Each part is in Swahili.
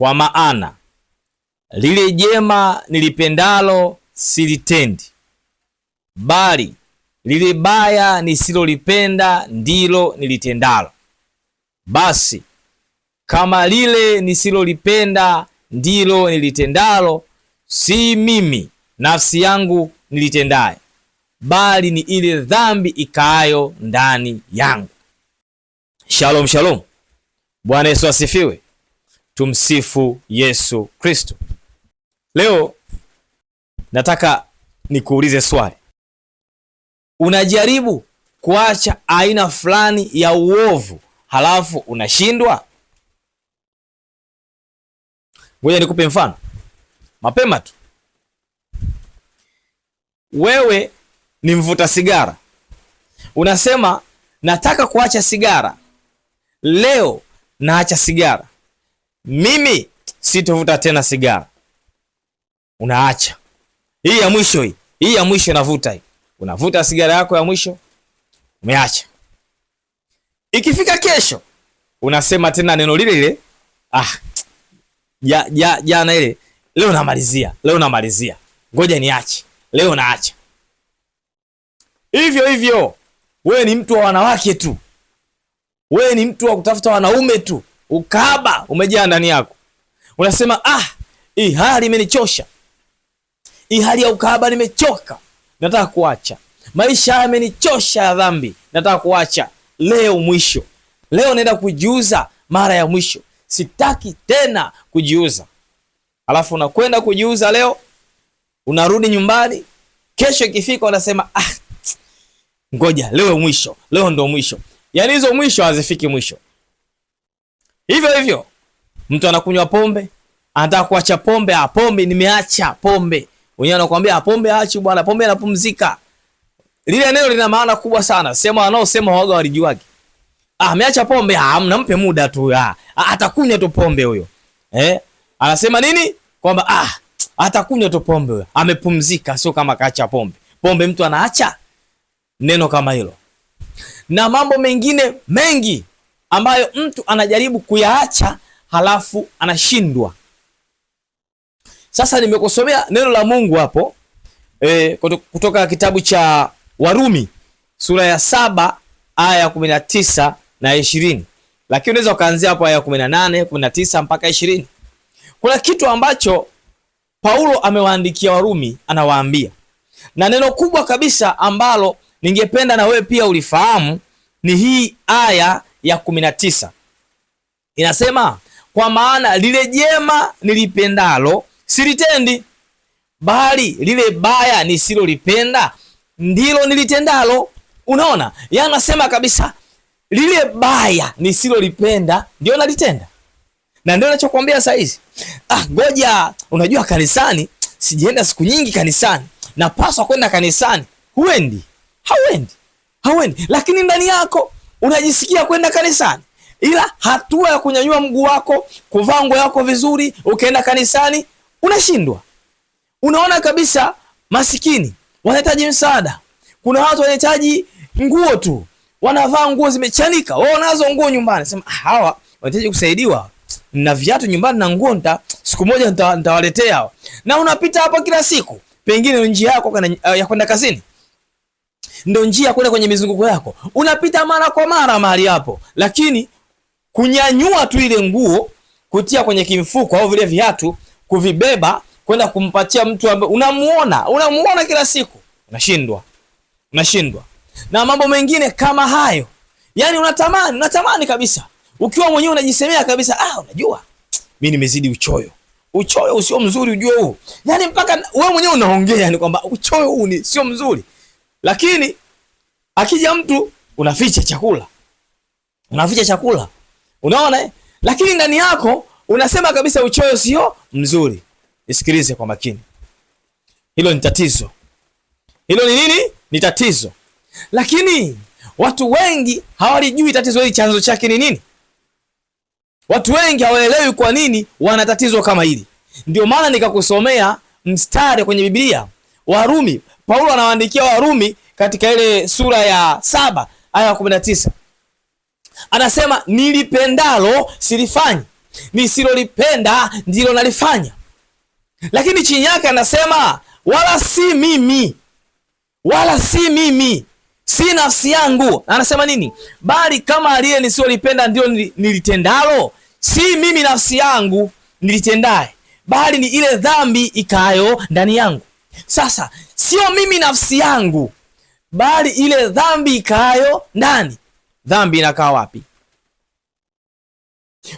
Kwa maana lile jema nilipendalo silitendi, bali lile baya nisilolipenda ndilo nilitendalo. Basi kama lile nisilolipenda ndilo nilitendalo, si mimi nafsi yangu nilitendaye, bali ni ile dhambi ikaayo ndani yangu. Shalom shalom. Bwana Yesu asifiwe. Tumsifu Yesu Kristo. Leo nataka nikuulize swali. Unajaribu kuacha aina fulani ya uovu halafu unashindwa? Ngoja nikupe mfano mapema tu. Wewe ni mvuta sigara, unasema nataka kuacha sigara leo, naacha sigara, mimi sitovuta tena sigara. Unaacha hii ya mwisho, hii ya mwisho navuta hii. Unavuta sigara yako ya mwisho, umeacha. Ikifika kesho unasema tena neno lile lile, jana ile, leo namalizia, ngoja niache, leo naacha. Hivyo hivyo wewe ni mtu wa wanawake tu, wewe ni mtu wa kutafuta wanaume tu, ukahaba umejaa ndani yako. Unasema hii hali imenichosha, hii hali ya ukahaba nimechoka, nataka kuacha. Maisha haya yamenichosha ya dhambi, nataka kuacha. Leo mwisho, leo naenda kujiuza mara ya mwisho, sitaki tena kujiuza. Alafu unakwenda kujiuza leo, unarudi nyumbani, kesho ikifika unasema ngoja leo mwisho, leo ndo mwisho. Yaani hizo mwisho hazifiki mwisho. Hivyo hivyo mtu anakunywa pombe, anataka kuacha pombe, pombe nimeacha pombe. Wenyewe anakuambia pombe aachi bwana, pombe anapumzika. Lile neno lina maana kubwa sana. Sema wanaosema waga walijuaje. Ameacha pombe, mnampe muda tu, atakunywa tu pombe huyo. Anasema nini? Kwamba atakunywa tu pombe huyo, amepumzika, sio kama kaacha pombe. Pombe mtu anaacha? Neno kama hilo. Na mambo mengine mengi ambayo mtu anajaribu kuyaacha halafu anashindwa. Sasa nimekusomea neno la Mungu hapo kutoka kitabu cha Warumi sura ya 7 aya 19 na 20. Lakini unaweza ukaanzia hapo aya 18, 19 mpaka 20. Kuna kitu ambacho Paulo amewaandikia Warumi, anawaambia. Na neno kubwa kabisa ambalo ningependa na wewe pia ulifahamu ni hii aya ya 19. Inasema, kwa maana lile jema nilipendalo silitendi, bali lile baya nisilolipenda ndilo nilitendalo. Unaona? Yeye anasema kabisa lile baya nisilolipenda ndio nalitenda. Na ndio ninachokuambia sasa hizi. Ngoja, unajua kanisani sijaenda siku nyingi kanisani, napaswa kwenda kanisani. Huendi. Hauendi. Lakini ndani yako unajisikia kwenda kanisani, ila hatua ya kunyanyua mguu wako, kuvaa nguo yako vizuri, ukaenda kanisani unashindwa. Unaona kabisa masikini wanahitaji msaada. Kuna watu wanahitaji nguo tu, wanavaa nguo zimechanika, wao nazo nguo nyumbani. Sema hawa wanahitaji kusaidiwa, na viatu nyumbani na nguo siku moja nitawaletea. Na unapita hapa kila siku, pengine njia yako ya kwenda kazini ndio njia kwenda kwenye mizunguko yako, unapita mara kwa mara mahali hapo, lakini kunyanyua tu ile nguo, kutia kwenye kimfuko au vile viatu, kuvibeba kwenda kumpatia mtu ambaye unamuona kila siku, unashindwa. Na mambo mengine kama hayo. Yaani unatamani kabisa, ukiwa mwenyewe unajisemea kabisa, unajua mimi nimezidi uchoyo usio mzuri, ujue huu. Yaani mpaka wewe mwenyewe unaongea ni kwamba uchoyo huu ni sio mzuri. Lakini akija mtu unaficha chakula. Unaona? Lakini ndani yako unasema kabisa uchoyo sio mzuri. Nisikilize kwa makini. Hilo ni tatizo. Hilo ni nini? Ni tatizo. Lakini watu wengi hawalijui tatizo hili chanzo chake ni nini. Watu wengi hawaelewi kwa nini wana tatizo kama hili. Ndio maana nikakusomea mstari kwenye Biblia, Warumi. Paulo anawaandikia Warumi katika ile sura ya 7 aya 19. Anasema nilipendalo silifanyi, nisilolipenda ndilo nalifanya. Lakini chini yake anasema wala si mimi, wala si mimi, si nafsi yangu. Anasema nini? Bali kama aliye nisilolipenda ndilo nilitendalo, si mimi nafsi yangu nilitendaye, bali ni ile dhambi ikayo ndani yangu. Sasa sio mimi nafsi yangu, bali ile dhambi ikayo ndani. Dhambi inakaa wapi?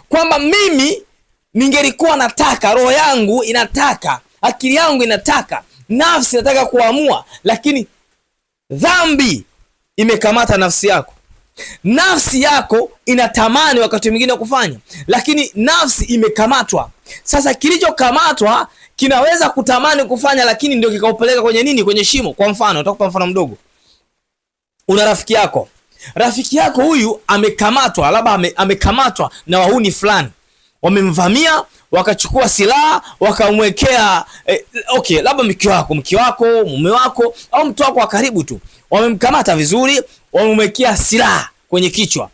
Kwamba mimi ningelikuwa nataka, roho yangu inataka, akili yangu inataka, nafsi inataka kuamua, lakini dhambi imekamata nafsi yako. Nafsi yako inatamani wakati mwingine kufanya, lakini nafsi imekamatwa. Sasa kilichokamatwa kinaweza kutamani kufanya, lakini ndio kikaupeleka kwenye nini? Kwenye shimo. Kwa mfano, nitakupa mfano mdogo. Una rafiki yako. Rafiki yako huyu amekamatwa, labda amekamatwa na wahuni fulani. Wamemvamia, wakachukua silaha, wakamwekea labda mke wako, mume wako au mtu wako wa karibu tu. Wamemkamata vizuri, wamemwekea silaha kwenye kichwa.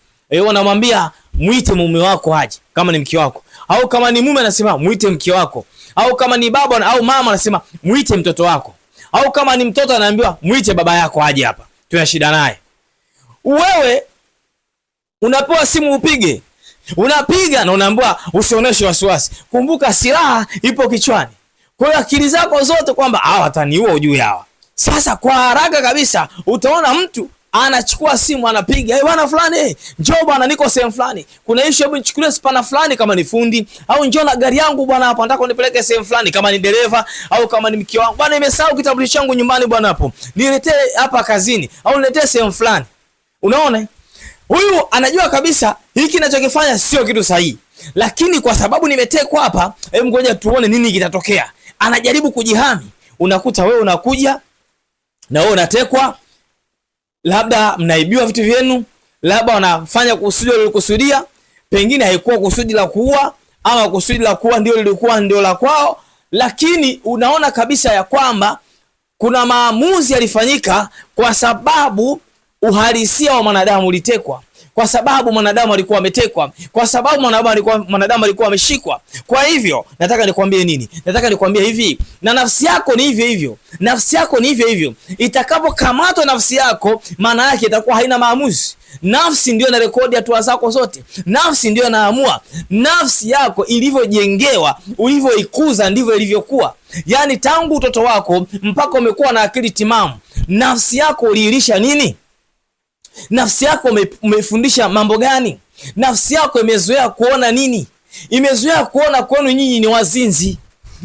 Wanamwambia muite mume wako aje kama ni mke wako. Au kama ni mume anasema muite mke wako. Au kama ni baba au mama anasema muite mtoto wako. Au kama ni mtoto anaambiwa muite baba yako aje hapa, tuna shida naye. Wewe unapewa simu upige. Unapiga na unaambiwa usioneshe wasiwasi. Kumbuka silaha ipo kichwani. Kwa hiyo akili zako zote kwamba hawa wataniua ujue hawa. Sasa kwa haraka kabisa utaona mtu anachukua simu anapiga, bwana fulani, njoo bwana niko sehemu fulani. Kuna issue, hebu nichukulie spana fulani kama ni fundi, au njoo na gari yangu bwana hapa, nataka unipeleke sehemu fulani kama ni dereva, au kama ni mke wangu. Bwana nimesahau kitambulisho changu nyumbani bwana hapo. Niletee hapa kazini au niletee sehemu fulani. Unaona? Huyu anajua kabisa hiki ninachokifanya sio kitu sahihi. Lakini kwa sababu nimetekwa hapa, hebu ngoja tuone nini kitatokea. Anajaribu kujihami. Unakuta wewe unakuja na wewe unatekwa, labda mnaibiwa vitu vyenu, labda wanafanya kusudi walikusudia, pengine haikuwa kusudi la kuua, ama kusudi la kuua ndio la kwao, lakini unaona kabisa ya kwamba kuna maamuzi yalifanyika kwa sababu uhalisia wa mwanadamu ulitekwa, kwa sababu mwanadamu alikuwa ametekwa, kwa sababu mwanadamu alikuwa ameshikwa. Kwa hivyo nataka nikwambie nini? Nataka nikwambie hivi, na nafsi yako ni hivyo hivyo. Nafsi yako ni hivyo hivyo. Itakapokamatwa nafsi yako, maana yake itakuwa haina maamuzi. Nafsi ndio inarekodi hatua zako zote. Nafsi ndio inaamua. Nafsi yako ilivyojengewa, ulivyoikuza ndivyo ilivyokuwa. Yaani tangu utoto wako mpaka umekuwa na akili timamu, nafsi yako uliilisha nini? Nafsi yako umefundisha mambo gani? Nafsi yako imezoea kuona nini? Imezoea kuona kwenu nyinyi ni wazinzi.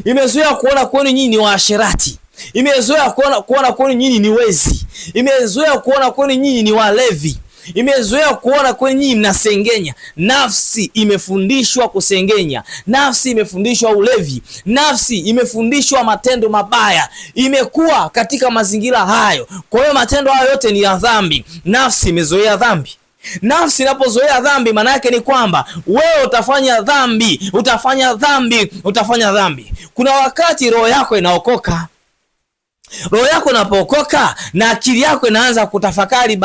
Imezoea kuona kwenu nyinyi ni waasherati. Imezoea kuona kwenu nyinyi ni wezi. Imezoea kuona kwenu nyinyi ni walevi. Imezoea kuona kwenu nyinyi mnasengenya. Nafsi imefundishwa kusengenya. Nafsi imefundishwa ulevi. Nafsi imefundishwa matendo mabaya. Imekuwa katika mazingira hayo. Kwa hiyo matendo hayo yote ni ya dhambi. Nafsi imezoea dhambi. Nafsi inapozoea dhambi, maana yake ni kwamba wewe utafanya dhambi, utafanya dhambi, utafanya dhambi. Kuna wakati roho yako inaokoka. Roho yako inapookoka na akili yako inaanza kutafakari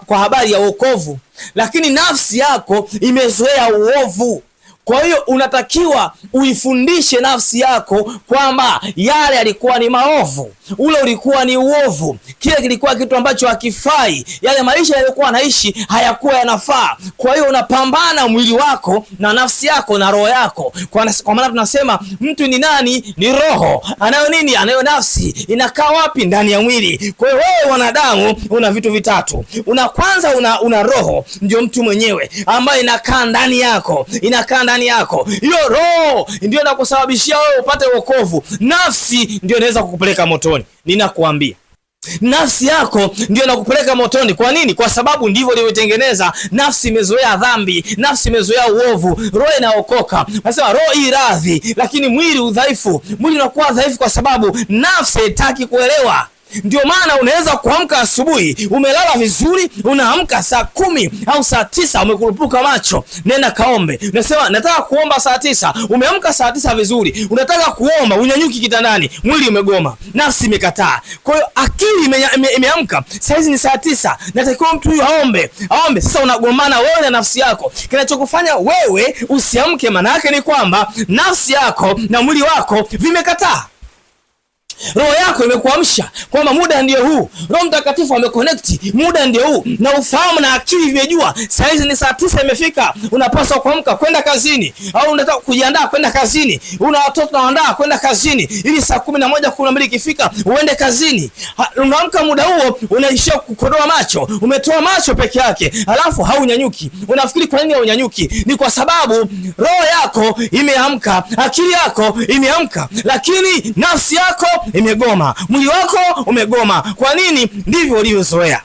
kwa habari ya wokovu, lakini nafsi yako imezoea uovu. Kwa hiyo unatakiwa uifundishe nafsi yako kwamba yale yalikuwa ni maovu, ule ulikuwa ni uovu, kile kilikuwa kitu ambacho hakifai, yale maisha yalikuwa anaishi hayakuwa yanafaa. Kwa hiyo unapambana mwili wako na nafsi yako na roho yako. Kwa maana tunasema mtu ni nani? Ni roho. Anayo nini? Anayo nafsi. Inakaa wapi? Ndani ya mwili. Kwa hiyo wewe wanadamu una vitu vitatu. Kwanza una roho, ndio mtu mwenyewe ambaye inakaa ndani yako. Inakaa ndani yako. Hiyo roho ndio inakusababishia wewe upate wokovu. Nafsi ndio inaweza kukupeleka motoni. Ninakuambia, nafsi yako ndio inakupeleka motoni. Kwa nini? Kwa sababu ndivyo ilivyotengeneza. Nafsi imezoea dhambi, nafsi imezoea uovu, roho inaokoka. Nasema roho hii radhi, lakini mwili udhaifu. Mwili unakuwa dhaifu kwa sababu nafsi haitaki kuelewa. Ndio maana unaweza kuamka asubuhi umelala vizuri, unaamka saa 10 au saa 9 umekurupuka macho, nenda kaombe. Unasema nataka kuomba saa 9, umeamka saa 9 vizuri, unataka kuomba, unyanyuki kitandani, mwili umegoma, nafsi imekataa. Kwa hiyo akili imeamka, saa hizi ni saa 9, natakiwa mtu huyu aombe. Sasa unagomana wewe na nafsi yako. Kinachokufanya wewe usiamke maana yake ni kwamba nafsi yako na mwili wako vimekataa. Roho yako imekuamsha kwamba muda ndio huu. Roho Mtakatifu ameconnect, muda ndio huu, na ufahamu na akili vimejua saa hizi ni saa 9 imefika, unapaswa kuamka kwenda kazini, au unataka kujiandaa kwenda kazini, una watoto unaandaa kwenda kazini ili saa 11 12 ikifika uende kazini. Unaamka muda huo, unaishia kukodoa macho, umetoa macho peke yake, alafu haunyanyuki. Unafikiri kwa nini haunyanyuki? Ni kwa sababu roho yako imeamka, akili yako imeamka, lakini nafsi yako imegoma, mwili wako umegoma. Kwa nini? Ndivyo ulivyozoea,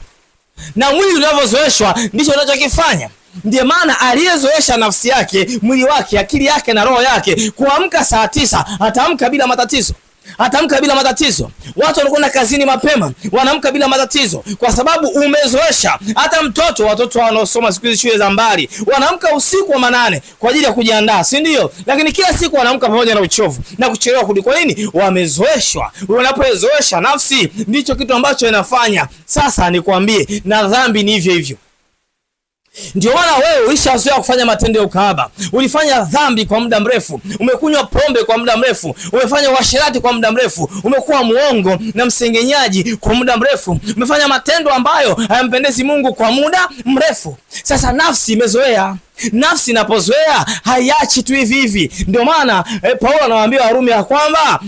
na mwili unavyozoeshwa ndicho unachokifanya. Ndiyo maana aliyezoesha nafsi yake, mwili wake, akili yake na roho yake kuamka saa 9 ataamka bila matatizo. Watu wanakwenda kazini mapema, wanaamka bila matatizo kwa sababu umezoesha. Hata watoto wanaosoma siku hizi shule za mbali wanaamka usiku wa manane kwa ajili ya kujiandaa, si ndio? Lakini kila siku wanaamka pamoja na uchovu na kuchelewa kurudi. Kwa nini? Wamezoeshwa. Unapozoesha nafsi, ndicho kitu ambacho inafanya. Sasa nikwambie, na dhambi ni hivyo hivyo. Ndio maana wewe ulishazoea kufanya matendo ya ukahaba, ulifanya dhambi kwa muda mrefu, umekunywa pombe kwa muda mrefu, umefanya uasherati kwa muda mrefu, umekuwa muongo na msengenyaji kwa muda mrefu, umefanya matendo ambayo hayampendezi Mungu kwa muda mrefu. Sasa nafsi imezoea. Nafsi inapozoea haiachi tu hivi hivi. Ndio maana Paulo anawaambia Warumi ya kwamba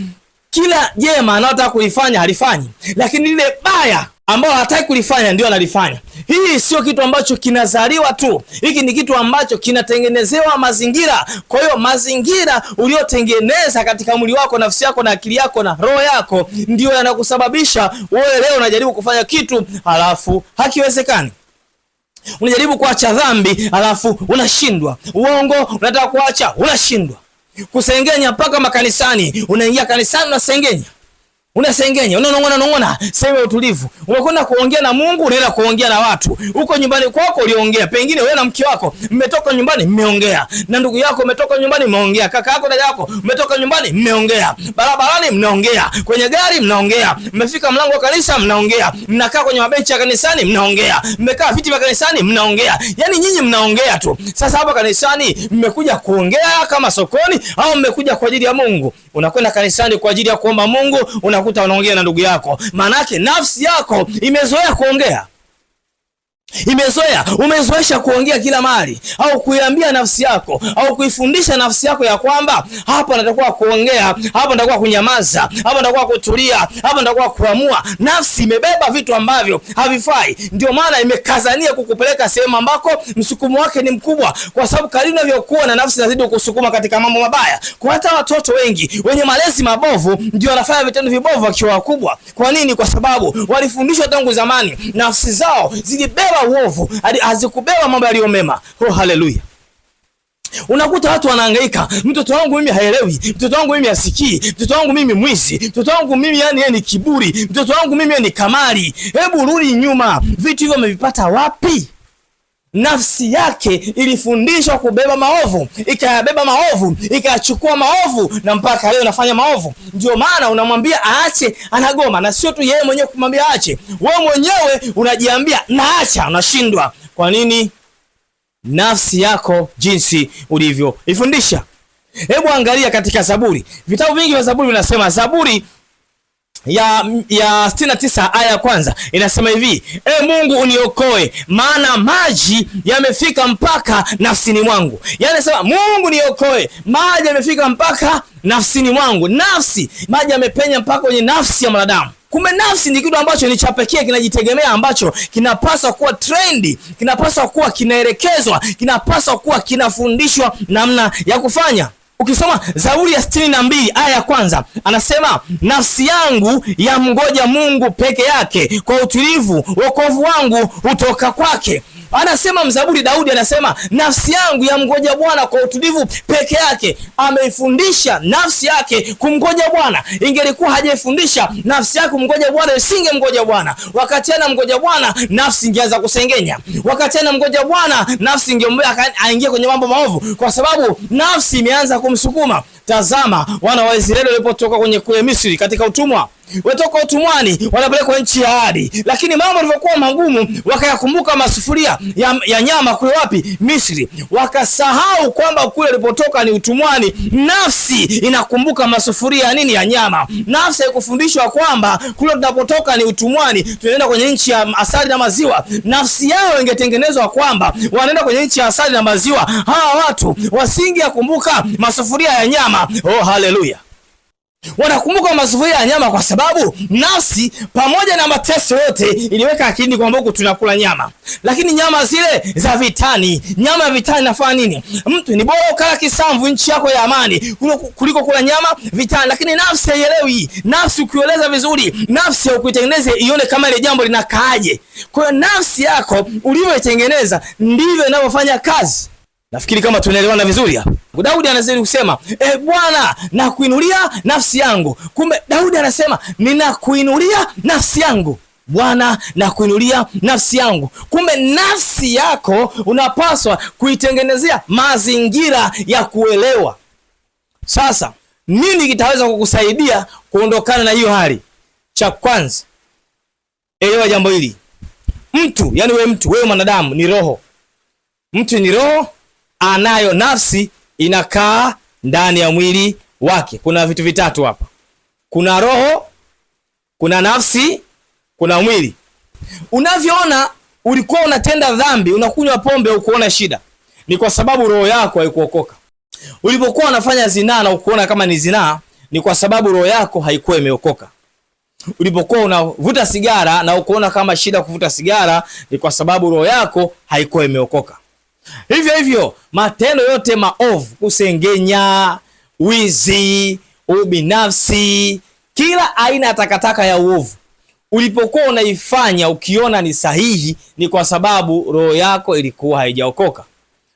kila jema anataka kulifanya halifanyi, lakini lile baya ambao hataki kulifanya ndio analifanya. Hii sio kitu ambacho kinazaliwa tu. Hiki ni kitu ambacho kinatengenezewa mazingira. Kwa hiyo mazingira uliotengeneza katika mwili wako, nafsi yako na akili yako na roho yako ndio yanakusababisha wewe leo unajaribu kufanya kitu halafu hakiwezekani. Unajaribu kuacha dhambi halafu unashindwa. Uongo unataka kuacha, unashindwa. Kusengenya mpaka makanisani, unaingia kanisani unasengenya, unanong'ona sema utulivu. Unakwenda kuongea na Mungu, unaenda kuongea na watu. Huko nyumbani kwako uliongea, pengine wewe na mke wako mmetoka nyumbani mmeongea, na ndugu yako umetoka nyumbani mmeongea, kaka yako dada yako umetoka nyumbani mmeongea, barabarani mnaongea, kwenye gari mnaongea, mmefika mlango wa kanisa mnaongea, mnakaa kwenye mabenchi ya kanisani mnaongea, mmekaa viti vya kanisani mnaongea. Yaani nyinyi mnaongea tu. Sasa hapa kanisani mmekuja kuongea kama sokoni au mmekuja kwa ajili ya Mungu? Unakwenda kanisani kwa ajili ya kuomba Mungu, unakuta unaongea na ndugu yako. Maana yake nafsi yako imezoea kuongea. Umezoesha kuongea kila mahali, au kuiambia nafsi yako, au kuifundisha nafsi yako ya kwamba hapa natakuwa kuongea, hapa natakuwa kunyamaza, hapa natakuwa kutulia, hapa natakuwa kuamua. Nafsi imebeba vitu ambavyo havifai. Ndio maana imekazania kukupeleka sehemu ambako msukumo wake ni mkubwa, kwa sababu kadri unavyokuwa na nafsi inazidi kukusukuma katika mambo mabaya. Kwa hata watoto wengi wenye malezi mabovu ndio wanafanya vitendo vibovu wakiwa wakubwa. Kwa nini? Kwa sababu walifundishwa tangu zamani, nafsi zao zilibeba uovu, hazikubeba mambo yaliyo mema. Oh, haleluya. Unakuta watu wanahangaika, mtoto wangu mimi haelewi, mtoto wangu mimi hasikii, mtoto wangu mimi mwizi, mtoto wangu mimi yani ni kiburi, mtoto wangu mimi ni kamari. Hebu rudi nyuma, vitu hivyo umevipata wapi? Nafsi yake ilifundishwa kubeba maovu, ikayabeba maovu, ikachukua maovu, na mpaka leo nafanya maovu. Ndio maana unamwambia aache, anagoma. Na sio tu yeye mwenyewe kumwambia aache, wewe mwenyewe unajiambia naacha, unashindwa. Kwa nini? Nafsi yako jinsi ulivyoifundisha. Hebu angalia katika Zaburi. Vitabu vingi vya Zaburi vinasema, Zaburi ya 69 aya ya kwanza inasema hivi: Mungu uniokoe, maana maji yamefika mpaka nafsini mwangu. Yaani sema Mungu niokoe, maji yamefika mpaka nafsini mwangu. Nafsi, maji yamepenya mpaka kwenye nafsi ya mwanadamu. Kumbe nafsi ni kitu ambacho ni cha pekee, kinajitegemea, ambacho kinapaswa kuwa trendi, kinapaswa kuwa kinaelekezwa, kinapaswa kuwa kinafundishwa namna ya kufanya. Ukisoma Zaburi ya 62 aya ya kwanza anasema, nafsi yangu yamngoja Mungu peke yake, kwa utulivu wokovu wangu hutoka kwake. Anasema mzaburi Daudi, anasema nafsi yangu yamngoja Bwana kwa utulivu peke yake. Ameifundisha nafsi yake kumngoja Bwana. Ingelikuwa hajaifundisha nafsi yake kumngoja Bwana, isingemngoja Bwana. Wakati anamngoja Bwana, nafsi ingeanza kusengenya. Wakati anamngoja Bwana, nafsi ingemwambia aingie kwenye mambo maovu, kwa sababu nafsi imeanza kumsukuma. Tazama wana wa Israeli walipotoka kule Misri katika utumwa. Watoka utumwani wanapelekwa nchi ya ahadi, lakini mambo yalivyokuwa magumu wakayakumbuka masufuria ya nyama kule wapi? Misri. Wakasahau kwamba kule walipotoka ni utumwani. Nafsi inakumbuka masufuria ya nini? Ya nyama. Nafsi haikufundishwa kwamba kule tunapotoka ni utumwani, tunaenda kwenye nchi ya asali na maziwa. Nafsi yao ingetengenezwa kwamba wanaenda kwenye nchi ya asali na maziwa. Hawa watu wasingekumbuka masufuria ya nyama. Oh, haleluya! Wanakumbuka masufuria ya nyama kwa sababu nafsi pamoja na mateso yote iliweka akilini kwamba huku tunakula nyama. Lakini nyama zile za vitani, nyama ya vitani nafanya nini? Mtu ni bora ukala kisamvu nchi yako ya amani kuliko kula nyama vitani. Lakini nafsi haielewi. Nafsi ukieleza vizuri, nafsi ukuitengeneze ione kama ile jambo linakaaje. Kwa hiyo nafsi yako ulivyoitengeneza ndivyo inavyofanya kazi. Nafikiri kama tunaelewana vizuri hapa. Daudi anazidi kusema, Bwana nakuinulia nafsi yangu. Kumbe Daudi anasema ninakuinulia nafsi yangu. Bwana nakuinulia nafsi yangu. Kumbe nafsi yako unapaswa kuitengenezea mazingira ya kuelewa. Sasa nini kitaweza kukusaidia kuondokana na hiyo hali? Cha kwanza, elewa jambo hili. Mtu, yani wewe mwanadamu ni roho. Mtu ni roho, anayo nafsi, inakaa ndani ya mwili wake. Kuna vitu vitatu hapa. Kuna roho, kuna nafsi, kuna mwili. Unavyoona ulikuwa unatenda dhambi, unakunywa pombe, ukuona shida, ni kwa sababu roho yako haikuokoka. Ulipokuwa unafanya zinaa na ukuona kama ni zinaa, ni kwa sababu roho yako haikuwa imeokoka. Ulipokuwa unavuta sigara na ukuona kama shida kuvuta sigara, ni kwa sababu roho yako haikuwa imeokoka. Hivyo hivyo matendo yote maovu, kusengenya, wizi, ubinafsi, kila aina ya takataka ya uovu, ulipokuwa unaifanya ukiona ni sahihi, ni kwa sababu roho yako ilikuwa haijaokoka.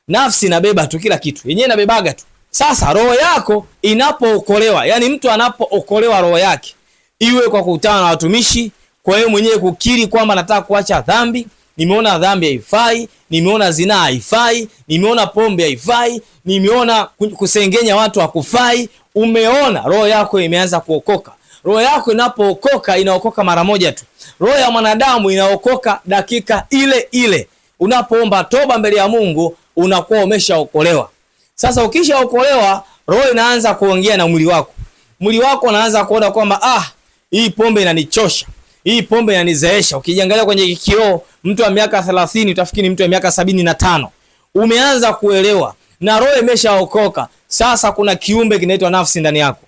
Nafsi inabeba tu kila kitu, yenyewe inabebaga tu. Sasa roho yako inapookolewa, yani mtu anapookolewa roho yake, iwe kwa kukutana na watumishi, kwa hiyo mwenyewe kukiri kwamba nataka kuacha dhambi, nimeona dhambi haifai, nimeona zinaa haifai, nimeona pombe haifai, nimeona kusengenya watu hakufai. Umeona roho yako imeanza kuokoka. Roho yako inapookoka, inaokoka mara moja tu. Roho ya mwanadamu inaokoka dakika ile ile. Unapoomba toba mbele ya Mungu, unakuwa umeshaokolewa. Sasa ukishaokolewa, roho inaanza kuongea na mwili wako. Mwili wako unaanza kuona kwamba hii pombe inanichosha, hii pombe inanizeesha. Ukijiangalia kwenye kioo, mtu wa miaka 30 utafikiri mtu wa miaka 75. Umeanza kuelewa na roho imeshaokoka. Sasa kuna kiumbe kinaitwa nafsi ndani yako,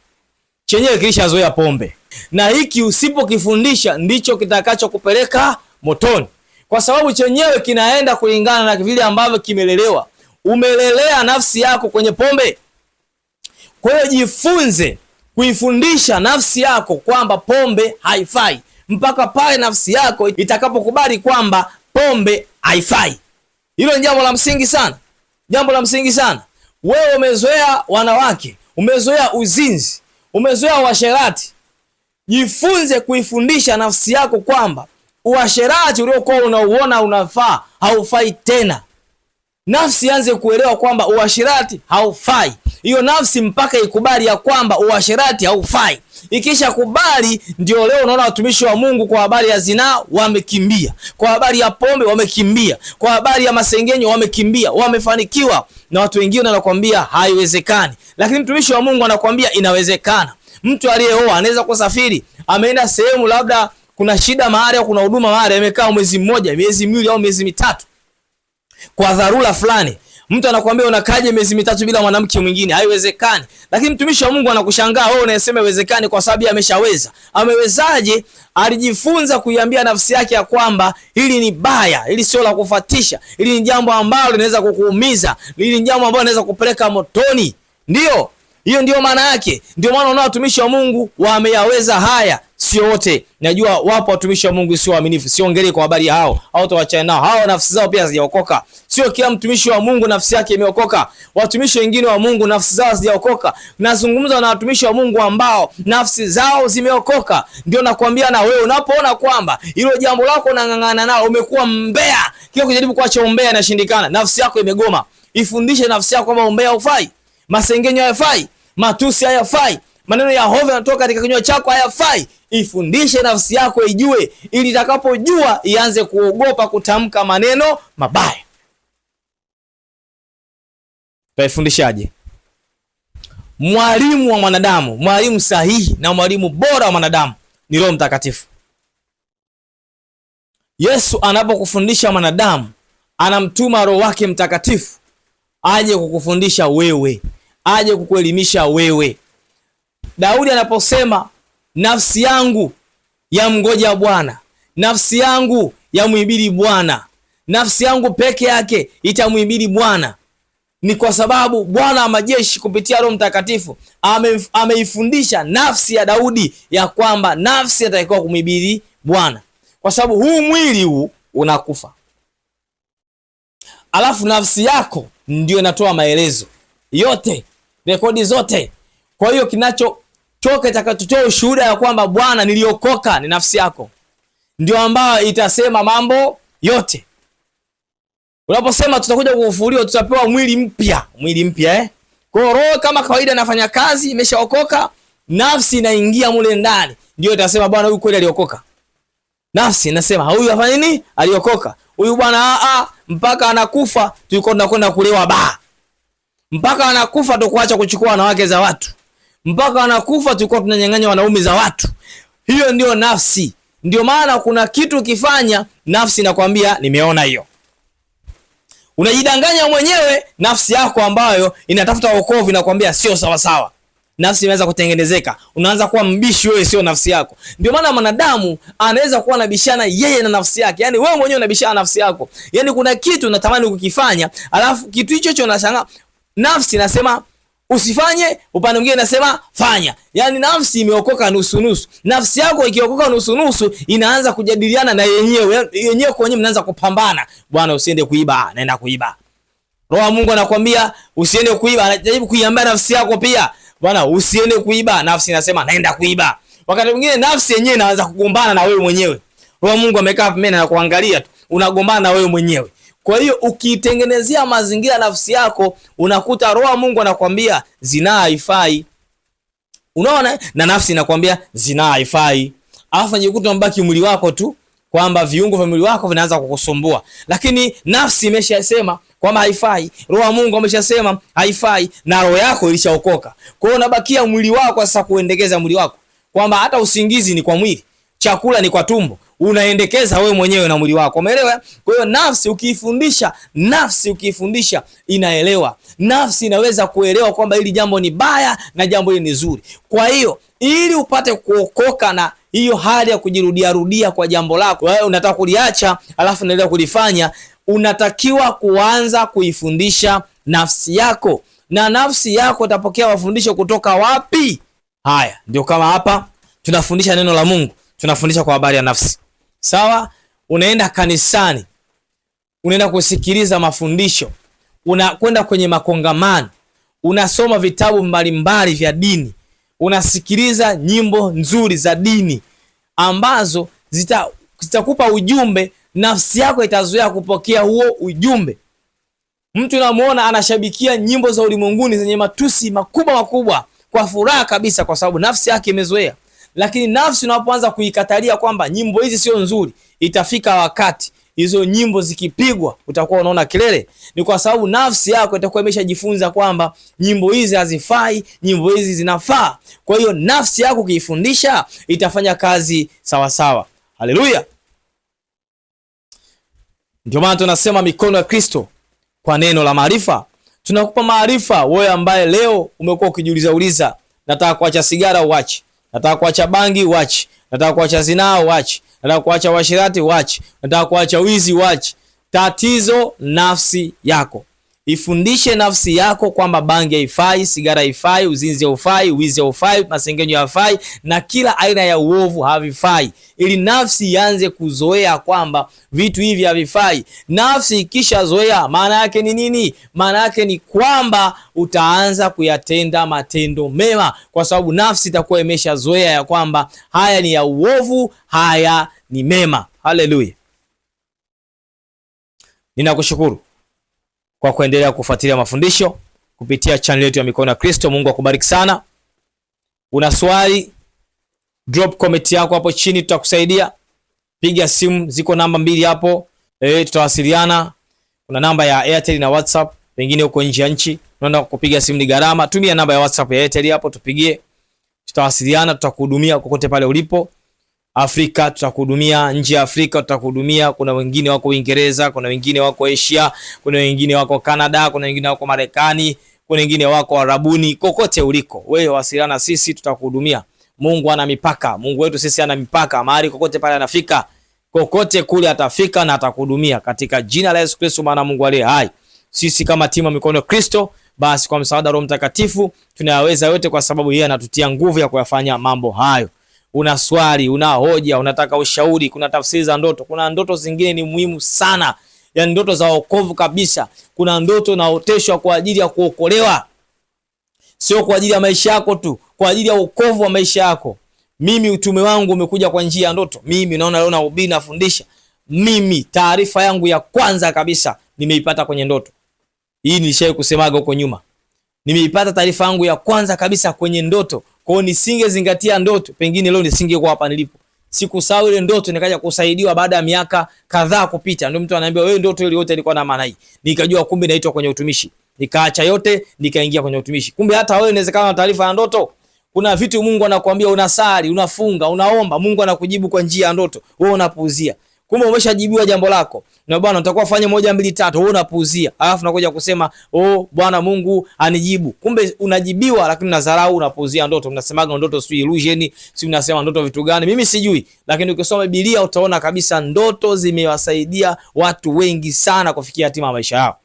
chenyewe kilishazoea pombe, na hiki usipokifundisha ndicho kitakachokupeleka motoni, kwa sababu chenyewe kinaenda kulingana na vile ambavyo kimelelewa. Umelelea nafsi yako kwenye pombe. Kwa hiyo jifunze kuifundisha nafsi yako kwamba pombe haifai, mpaka pale nafsi yako itakapokubali kwamba pombe haifai. Hilo ni jambo la msingi sana. Jambo la msingi sana. Wewe umezoea wanawake, umezoea uzinzi, umezoea uasherati. Jifunze kuifundisha nafsi yako kwamba uasherati uliokuwa unauona unafaa, haufai tena. Nafsi ianze kuelewa kwamba uasherati haufai. Hiyo nafsi mpaka ikubali ya kwamba uasherati haufai. Ikisha kubali, ndio leo unaona watumishi wa Mungu kwa habari ya zinaa wamekimbia, kwa habari ya pombe wamekimbia, kwa habari ya masengenyo wamekimbia, wamefanikiwa. Na watu wengine wanakuambia haiwezekani, lakini mtumishi wa Mungu anakuambia inawezekana. Mtu aliyeoa anaweza kusafiri, ameenda sehemu labda kuna shida mahali au kuna huduma mahali, amekaa mwezi mmoja, miezi miwili au miezi mitatu kwa dharura fulani. Mtu anakuambia unakaje miezi mitatu bila mwanamke mwingine? Haiwezekani. Lakini mtumishi wa Mungu anakushangaa wewe unasema haiwezekani kwa sababu ameshaweza. Amewezaje? Alijifunza kuiambia nafsi yake ya kwamba hili ni baya, hili sio la kufatisha, hili ni jambo ambalo linaweza kukuumiza, hili ni jambo ambalo linaweza kupeleka motoni. Ndio, hiyo ndio maana yake. Ndio maana unaona watumishi wa Mungu wameyaweza haya. sio wote. Najua wapo watumishi wa Mungu sio waaminifu, siongelee kwa habari hao, au tuachane nao. Hao nafsi zao pia hazijaokoka. Sio kila mtumishi wa Mungu nafsi yake imeokoka. Watumishi wengine wa Mungu nafsi zao hazijaokoka. Nazungumza na watumishi wa Mungu ambao nafsi zao zimeokoka. Ndio nakwambia, na wewe unapoona kwamba hilo jambo lako unang'ang'ana nalo, umekuwa mbea, kile kujaribu kuacha umbea inashindikana, nafsi yako imegoma, ifundishe nafsi yako kwamba umbea haufai, masengenyo hayafai, matusi hayafai, maneno ya hovyo yanatoka katika kinywa chako hayafai. Ifundishe nafsi yako ijue, ili itakapojua ianze kuogopa kutamka maneno mabaya. Taifundishaje? Mwalimu wa mwanadamu, mwalimu sahihi na mwalimu bora wa mwanadamu ni Roho Mtakatifu. Yesu anapokufundisha mwanadamu, anamtuma Roho wake Mtakatifu aje kukufundisha wewe, aje kukuelimisha wewe. Daudi anaposema nafsi yangu yamngoja Bwana, nafsi yangu yamhimidi Bwana, nafsi yangu peke yake itamhimidi Bwana, ni kwa sababu Bwana wa majeshi kupitia Roho Mtakatifu ameifundisha nafsi ya Daudi ya kwamba nafsi inatakiwa kumhimidi Bwana, kwa sababu huu mwili huu unakufa, alafu nafsi yako ndio inatoa maelezo yote, rekodi zote. Kwa hiyo kinachotoka itakachotoa ushuhuda ya kwamba Bwana niliokoka ni nafsi yako, ndio ambayo itasema mambo yote. Unaposema tutakuja kufufuliwa, tutapewa mwili mpya, Kwa hiyo roho kama kawaida inafanya kazi, imeshaokoka, nafsi inaingia mule ndani, ndio itasema Bwana huyu kweli aliokoka. Nafsi inasema huyu afanya nini? Aliokoka. Huyu bwana mpaka anakufa tulikuwa tunakwenda kulewa baa. Mpaka anakufa tukuacha kuchukua wanawake za watu. Mpaka anakufa tulikuwa tunanyang'anya wanaume za watu. Hiyo ndio nafsi. Ndio maana kuna kitu kifanya nafsi inakwambia nimeona hiyo. Unajidanganya mwenyewe, nafsi yako ambayo inatafuta wokovu inakwambia sio sawa sawa. Nafsi inaweza kutengenezeka. Unaanza kuwa mbishi wewe, sio nafsi yako. Ndio maana mwanadamu anaweza kuwa anabishana yeye na nafsi yake. Yaani wewe mwenyewe unabishana na nafsi yako. Yaani kuna kitu unatamani kukifanya, alafu kitu hicho unashangaa nafsi inasema usifanye, upande mwingine inasema fanya. Yaani nafsi imeokoka nusu nusu. Nafsi yako ikiokoka nusu nusu inaanza kujadiliana na yenyewe. Yenyewe kwa yenyewe mnaanza kupambana. Bwana usiende kuiba, naenda kuiba. Roho wa Mungu anakuambia usiende kuiba, anajaribu kuiambia nafsi yako pia. Bwana usiende kuiba, nafsi inasema naenda kuiba. Wakati mwingine nafsi yenyewe inaanza kugombana na wewe mwenyewe. Roho Mungu amekaa pembeni na kuangalia tu, unagombana na wewe mwenyewe. Kwa hiyo ukitengenezea mazingira nafsi yako, unakuta Roho Mungu anakuambia zinaa haifai. Unaona? Na nafsi inakwambia zinaa haifai. Alafu unajikuta unabaki mwili wako tu, kwamba viungo vya mwili wako vinaanza kukusumbua. Lakini nafsi imeshasema kwamba haifai, Roho Mungu ameshasema haifai, na roho yako ilishaokoka. Kwa hiyo unabakia mwili wako sasa kuendekeza mwili wako, kwamba hata usingizi ni kwa mwili, chakula ni kwa tumbo, unaendekeza wewe mwenyewe na mwili wako. Umeelewa? Kwa hiyo nafsi ukiifundisha inaelewa. Nafsi inaweza kuelewa kwamba hili jambo ni baya na jambo hili ni zuri. Kwa hiyo ili upate kuokoka na hiyo hali ya kujirudia rudia kwa jambo lako, wewe unataka kuliacha alafu unaendelea kulifanya, unatakiwa kuanza kuifundisha nafsi yako. Na nafsi yako itapokea mafundisho kutoka wapi? Haya, ndio kama hapa tunafundisha neno la Mungu, tunafundisha kwa habari ya nafsi. Sawa? Unaenda kanisani, unaenda kusikiliza mafundisho, unakwenda kwenye makongamano, unasoma vitabu mbalimbali vya dini, unasikiliza nyimbo nzuri za dini ambazo zitakupa ujumbe. Nafsi yako itazoea kupokea huo ujumbe. Mtu unamuona anashabikia nyimbo za ulimwenguni zenye matusi makubwa kwa furaha kabisa, kwa sababu nafsi yake imezoea. Lakini nafsi unapoanza kuikatalia kwamba nyimbo hizi sio nzuri, itafika wakati hizo nyimbo zikipigwa utakuwa unaona kelele. Ni kwa sababu nafsi yako itakuwa imeshajifunza kwamba nyimbo hizi hazifai, nyimbo hizi zinafaa. Kwa hiyo nafsi yako ukiifundisha itafanya kazi sawa sawa. Haleluya! Ndio maana tunasema mikono ya Kristo kwa neno la maarifa. Tunakupa maarifa wewe ambaye leo umekuwa ukijiuliza, nataka kuacha sigara uache, nataka kuacha bangi uache, nataka kuacha zinaa uache, nataka kuacha uasherati uache, nataka kuacha wizi uache. Tatizo nafsi yako. Ifundishe nafsi yako kwamba bangi haifai, sigara haifai, uzinzi haufai, wizi haufai, masengenyo haifai na kila aina ya uovu havifai, ili nafsi ianze kuzoea kwamba vitu hivi havifai. Nafsi ikishazoea, maana yake ni nini? Maana yake ni kwamba utaanza kuyatenda matendo mema, kwa sababu nafsi itakuwa imeshazoea ya kwamba haya ni ya uovu, haya ni mema. Haleluya. Ninakushukuru kwa kuendelea kufuatilia mafundisho kupitia channel yetu ya Mikono ya Kristo. Mungu akubariki sana. Una swali, drop comment yako hapo chini, tutakusaidia. Piga simu, ziko namba 2 hapo. Tutawasiliana. Kuna namba ya Airtel na WhatsApp, pengine uko nje ya nchi, unaenda kupiga simu ni gharama. Tumia namba ya WhatsApp ya Airtel hapo, tupigie. Tutawasiliana, tutakuhudumia kokote pale ulipo. Afrika tutakuhudumia, nje ya Afrika tutakuhudumia. Kuna wengine wako Uingereza, kuna wengine wako Asia, kuna wengine wako Canada, kuna wengine wako Marekani, kuna wengine wako Arabuni. Kokote uliko wewe, wasiliana sisi, tutakuhudumia. Mungu ana mipaka. Mungu wetu sisi ana mipaka. Mahali kokote pale anafika, kokote kule atafika na atakuhudumia katika jina la Yesu Kristo, maana Mungu aliye hai. Sisi kama timu ya Mikono ya Kristo, basi kwa msaada wa Roho Mtakatifu tunayaweza yote, kwa sababu yeye anatutia nguvu ya kuyafanya mambo hayo. Una swali, una hoja, unataka ushauri, kuna tafsiri za ndoto. Kuna ndoto zingine ni muhimu sana, yani ndoto za wokovu kabisa. Kuna ndoto naoteshwa kwa ajili ya kuokolewa, sio kwa ajili ya maisha yako tu, kwa ajili ya wokovu wa maisha yako. Mimi utume wangu umekuja kwa njia ya ndoto. Mimi naona leo nahubiri, nafundisha. Mimi taarifa yangu ya kwanza kabisa nimeipata kwenye ndoto. Hii nilishawahi kusemaga huko nyuma. Nimeipata taarifa yangu ya kwanza kabisa kwenye ndoto. Kwa hiyo nisingezingatia ndoto, pengine leo nisingekuwa hapa nilipo. Sikusahau ile ndoto, nikaja kusaidiwa baada ya miaka kadhaa kupita. Ndio mtu ananiambia wewe, ndoto ile yote ilikuwa na maana hii. Nikajua kumbe naitwa kwenye utumishi. Nikaacha yote, nikaingia kwenye utumishi. Kumbe hata wewe inawezekana taarifa ya ndoto. Kuna vitu Mungu anakuambia, unasali, unafunga, unaomba, Mungu anakujibu kwa njia ya ndoto. Wewe unapuuzia. Kumbe umeshajibiwa jambo lako. Na bwana utakuwa fanye 1 2 3, wewe unapuuzia. Alafu unakuja kusema, "Oh, Bwana Mungu anijibu." Kumbe unajibiwa, lakini unadharau, unapuuzia ndoto. Mnasemaga ndoto si illusion, si mnasema ndoto vitu gani? Mimi sijui, lakini ukisoma Biblia utaona kabisa ndoto zimewasaidia watu wengi sana kufikia hatima ya maisha yao.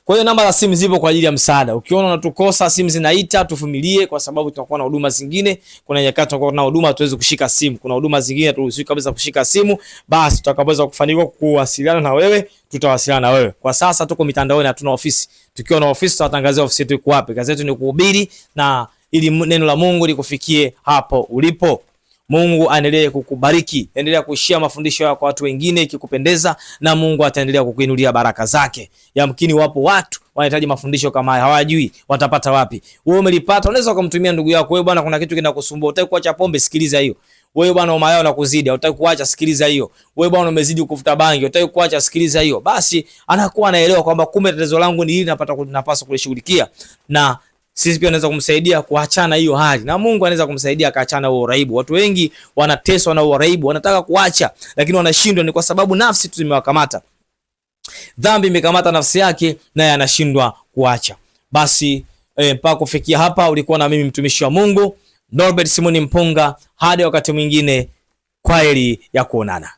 Kwa hiyo namba za simu zipo kwa ajili ya msaada. Ukiona unatukosa, simu zinaita, tuvumilie kwa sababu tutakuwa na huduma zingine. Kuna nyakati tutakuwa na huduma tuweze kushika simu. Kuna huduma zingine turuhusiwi kabisa kushika simu. Basi tutakapoweza kufanikiwa kuwasiliana na wewe, tutawasiliana na wewe. Kwa sasa tuko mitandaoni, hatuna ofisi. Tukiwa na ofisi tutatangazia ofisi yetu iko wapi. Kazi yetu ni kuhubiri na ili neno la Mungu likufikie hapo ulipo. Mungu aendelee kukubariki. Endelea kushare mafundisho yako kwa watu wengine ikikupendeza, na Mungu ataendelea kukuinulia baraka zake. Yamkini wapo watu wanahitaji mafundisho kama haya, hawajui watapata wapi. Wewe umelipata, unaweza kumtumia ndugu yako. Wewe bwana, kuna kitu kinakusumbua, unataka kuacha pombe, sikiliza hiyo. Wewe bwana, umayao unakuzidi, unataka kuacha, sikiliza hiyo. Wewe bwana, umezidi kufuta bangi, unataka kuacha, sikiliza hiyo. Basi anakuwa anaelewa kwamba kumbe tatizo langu ni hili, napaswa kulishughulikia, na sisi pia tunaweza kumsaidia kuachana hiyo hali, na Mungu anaweza kumsaidia akaachana huo uraibu. Watu wengi wanateswa na uraibu, wanataka kuacha lakini wanashindwa, ni kwa sababu nafsi tu zimewakamata. Dhambi imekamata nafsi yake naye anashindwa kuacha. Basi mpaka kufikia hapa ulikuwa na mimi mtumishi wa Mungu Norbert Simoni Mpunga. Hadi wakati mwingine, kwaheri ya kuonana.